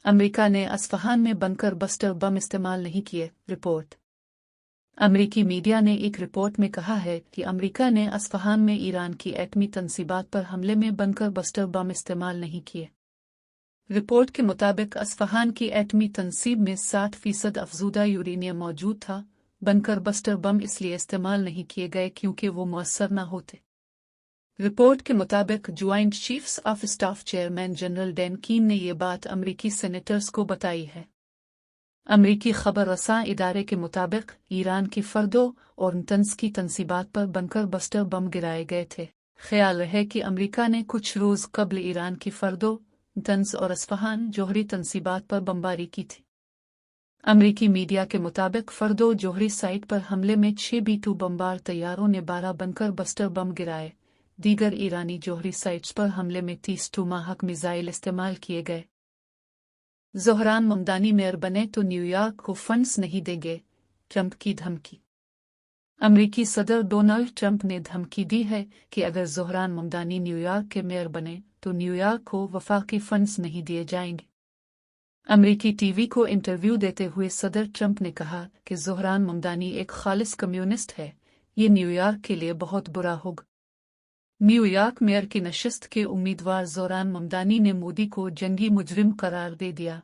America ने अस्फ़हान में bunker buster bomb इस्तेमाल नहीं किए, रिपोर्ट। अमेरिकी मीडिया ने एक रिपोर्ट में कहा है कि अमेरिका ने अस्फ़हान में ईरान की एटमी तंसीबात पर हमले में बंकर बस्टर बम इस्तेमाल नहीं किए। रिपोर्ट के मुताबिक अस्फ़हान की एटमी तंसीब में 60% अफजूदा यूरेनियम मौजूद था। बंकर बस्टर बम इसलिए इस्तेमाल नहीं किए गए क्योंकि वो मुअस्सर न होते। रिपोर्ट के मुताबिक joint chiefs of staff chairman general Dan कीन ने ये बात अमरीकी सेनेटर्स को बताई है। अमरीकी खबर रसां इदारे के मुताबिक ईरान की फर्दो और नतंस की तंसीबात पर बंकर बस्टर बम गिराए गए थे। ख्याल रहे कि अमरीका ने कुछ रोज़ कबल ईरान की फर्दो, नतंस और अस्फ़हान जोहरी तंसीबात पर बमबारी की थी। अमरीकी मीडिया के मुताबिक फर्दो जोहरी साइट पर हमले में 6 B-2 बमबार तैयारों ने 12 बंकर बस्टर बम गिराए। दीगर ईरानी जोहरी साइट्स पर हमले में 30 टूमाहक मिसाइल इस्तेमाल किए गए। ज़ोहरान ममदानी मेयर बने तो न्यूयॉर्क को फंड्स नहीं देंगे, ट्रंप की धमकी। अमरीकी सदर डोनाल्ड ट्रंप ने धमकी दी है कि अगर ज़ोहरान ममदानी न्यूयॉर्क के मेयर बने तो न्यूयॉर्क को वफाकी फंड्स नहीं दिए जाएंगे। अमरीकी टीवी को इंटरव्यू देते हुए सदर ट्रंप ने कहा कि ज़ोहरान ममदानी एक खालिस कम्युनिस्ट है, ये न्यूयॉर्क के लिए बहुत बुरा होगा। न्यूयॉर्क मेयर की नशिस्त के उम्मीदवार ज़ोहरान ममदानी ने मोदी को जंगी मुजरिम करार दे दिया।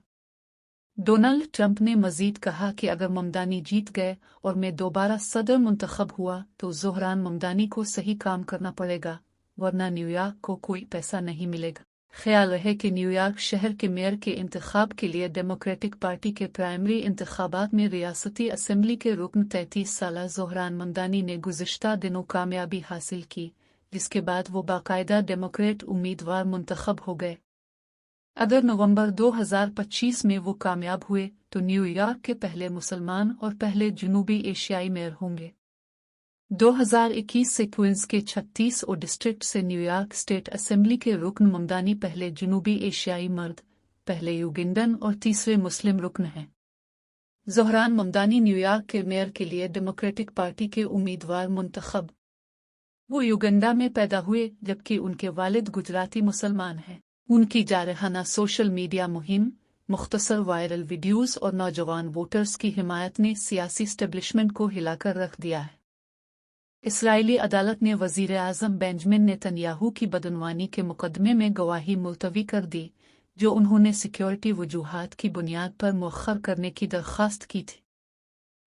डोनाल्ड ट्रंप ने मजीद कहा कि अगर ममदानी जीत गए और मैं दोबारा सदर मुंतखब हुआ तो ज़ोहरान ममदानी को सही काम करना पड़ेगा, वरना न्यूयॉर्क को कोई पैसा नहीं मिलेगा। ख्याल रहे कि न्यूयॉर्क शहर के मेयर के इंतखाब के लिए डेमोक्रेटिक पार्टी के प्राइमरी इंतखाबात में रियासती असेंबली के रुकन 33 साला ज़ोहरान ममदानी ने गुज़िश्ता दिनों कामयाबी हासिल की, जिसके बाद वो बाकायदा डेमोक्रेट उम्मीदवार मुंतखब हो गए। अगर नवंबर 2025 में वो कामयाब हुए तो न्यूयॉर्क के पहले मुसलमान और पहले जनूबी एशियाई मेयर होंगे। 2021 से क्वींस के 36 और डिस्ट्रिक्ट से न्यूयॉर्क स्टेट असेंबली के रुकन ममदानी पहले जनूबी एशियाई मर्द, पहले युगिंडन और तीसरे मुस्लिम रुकन हैं। ज़ोहरान ममदानी न्यूयॉर्क के मेयर के लिए डेमोक्रेटिक पार्टी के उम्मीदवार मुंतखब। वो युगंडा में पैदा हुए जबकि उनके वालिद गुजराती मुसलमान हैं। उनकी जारहाना सोशल मीडिया मुहिम, मुख्तसर वायरल वीडियोज़ और नौजवान वोटर्स की हिमायत ने सियासी स्टेब्लिशमेंट को हिलाकर रख दिया है। इसराइली अदालत ने वज़ीर आज़म बेंजामिन नेतन्याहू की बदनवानी के मुकदमे में गवाही मुलतवी कर दी, जो उन्होंने सिक्योरिटी वजूहात की बुनियाद पर मुअख्खर करने की दरख्वास्त की थी।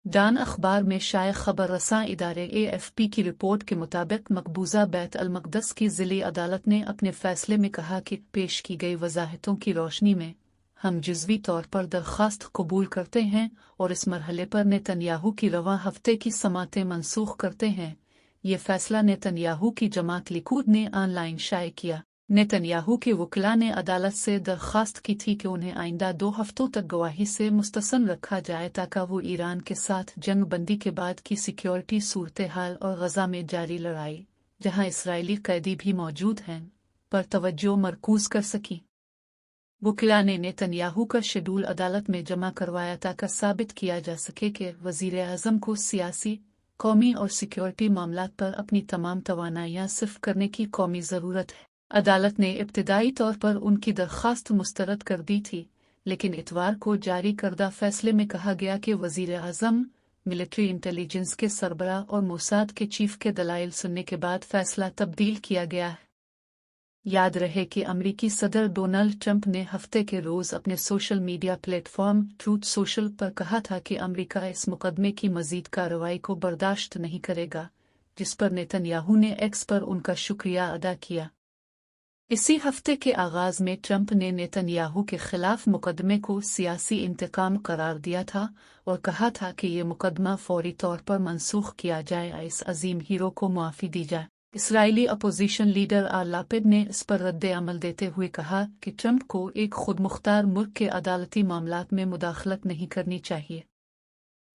डान अखबार में शाये खबर रसां इदारे AFP की रिपोर्ट के मुताबिक मकबूजा बैत अल-मक़दस की ज़िली अदालत ने अपने फ़ैसले में कहा कि पेश की गई वज़ाहतों की रोशनी में हम जुज़वी तौर पर दरख्वास्त कबूल करते हैं और इस मरहले पर नेतन्याहू की रवां हफ्ते की समातें मनसूख करते हैं। ये फ़ैसला नेतन्याहू की जमात लिकूद ने ऑनलाइन शाये किया। नेतन्याहू के वकीला ने अदालत से दरख्वास्त की थी कि उन्हें आइंदा 2 हफ्तों तक गवाही से मुस्तसन रखा जाए ताकि वो ईरान के साथ जंग बंदी के बाद की सिक्योरिटी सूरत हाल और गजा में जारी लड़ाई, जहां इसराइली कैदी भी मौजूद हैं, पर तवज्जो मरकूज कर सकी। वकीला ने नेतन्याहू का शेड्यूल अदालत में जमा करवाया ताकि साबित किया जा सके कि वज़ीर आज़म को सियासी, कौमी और सिक्योरिटी मामलात पर अपनी तमाम तवानाइयां सिर्फ करने की कौमी ज़रूरत है। अदालत ने इब्तिदाई तौर पर उनकी दरख्वास्त मुस्तरद कर दी थी, लेकिन इतवार को जारी करदा फैसले में कहा गया कि वज़ीर आज़म, मिलिट्री इंटेलिजेंस के सरबराह और मोसाद के चीफ के दलाइल सुनने के बाद फैसला तब्दील किया गया है। याद रहे कि अमरीकी सदर डोनाल्ड ट्रंप ने हफ्ते के रोज़ अपने social media platform truth social पर कहा था कि अमरीका इस मुकदमे की मज़ीद कार्रवाई को बर्दाश्त नहीं करेगा, जिस पर नेतन्याहू ने एक्स पर उनका शुक्रिया अदा किया। इसी हफ्ते के आगाज़ में ट्रंप ने नेतन्याहू के खिलाफ मुकदमे को सियासी इंतकाम करार दिया था और कहा था कि ये मुकदमा फौरी तौर पर मनसूख किया जाए, इस अजीम हीरो को मुआफ़ी दी जाए। इसराइली अपोजिशन लीडर आर लापिड ने इस पर रद्द अमल देते हुए कहा कि ट्रंप को एक खुदमुख्तार मुल्क के अदालती मामलात में मुदाखलत नहीं करनी चाहिए।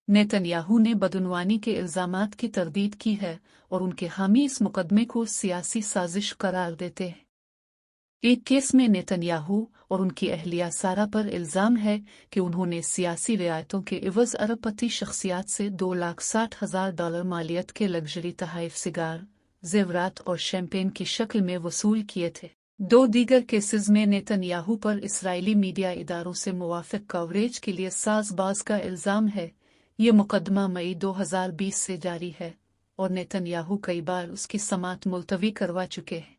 नेतन्याहू ने बदनवानी के इल्ज़ामात की तरदीद की है और उनके हामी इस मुकदमे को सियासी साजिश करार देते हैं। एक केस में नेतन्याहू और उनकी अहलिया सारा पर इल्ज़ाम है कि उन्होंने सियासी रियायतों के इवज़ अरबपति शख्सियात से $2,60,000 मालियत के लग्जरी तहाइफ सिगार, ज़ेवरात और शैंपेन की शक्ल में वसूल किए थे। दो दीगर केसेस में नेतन्याहू पर इस्राएली मीडिया इदारों से मुवाफिक कवरेज के लिए साज़बाज़ का इल्ज़ाम है। ये मुकदमा मई 2020 से जारी है और नेतन्याहू कई बार उसकी समाअत मुलतवी करवा चुके हैं।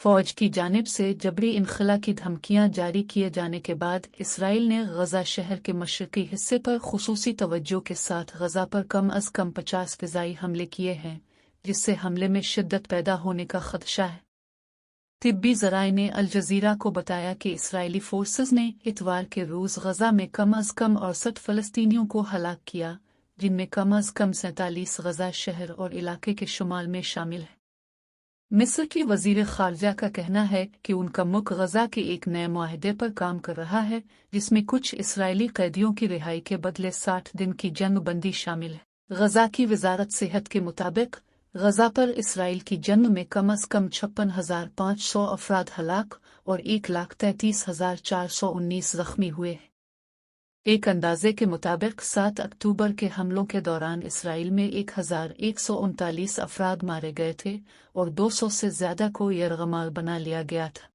फौज की जानिब से जबरी इनखला की धमकियां जारी किए जाने के बाद इसराइल ने गजा शहर के मशरकी हिस्से पर खुसूसी तवज्जो के साथ गजा पर कम अज़ कम 50 फ़िज़ाई हमले किए हैं, जिससे हमले में शिद्दत पैदा होने का खदशा है। तिब्बी ज़राए ने अल जज़ीरा को बताया कि इस्राएली फोर्सेस ने इतवार के रोज़ गजा में कम अज़ कम 68 फ़लस्तीनियों को हलाक किया, जिनमें कम अज़ कम 47 गजा शहर और इलाके के शुमाल में शामिल हैं। मिस्र की वज़ीर ख़ारजा का कहना है कि उनका मुल्क गजा के एक नए मुआहदे पर काम कर रहा है, जिसमें कुछ इस्राएली कैदियों की रिहाई के बदले 60 दिन की जंगबंदी शामिल है। गजा की वज़ारत सेहत के मुताबिक गजा पर इसराइल की जंग में कम अज़ कम 56,500 अफराद हलाक और 1,33,419 ज़ख्मी हुए हैं। एक अंदाजे के मुताबिक 7 अक्टूबर के हमलों के दौरान इसराइल में 1,139 अफराद मारे गए थे और 200 से ज़्यादा को यरगमाल बना लिया गया था।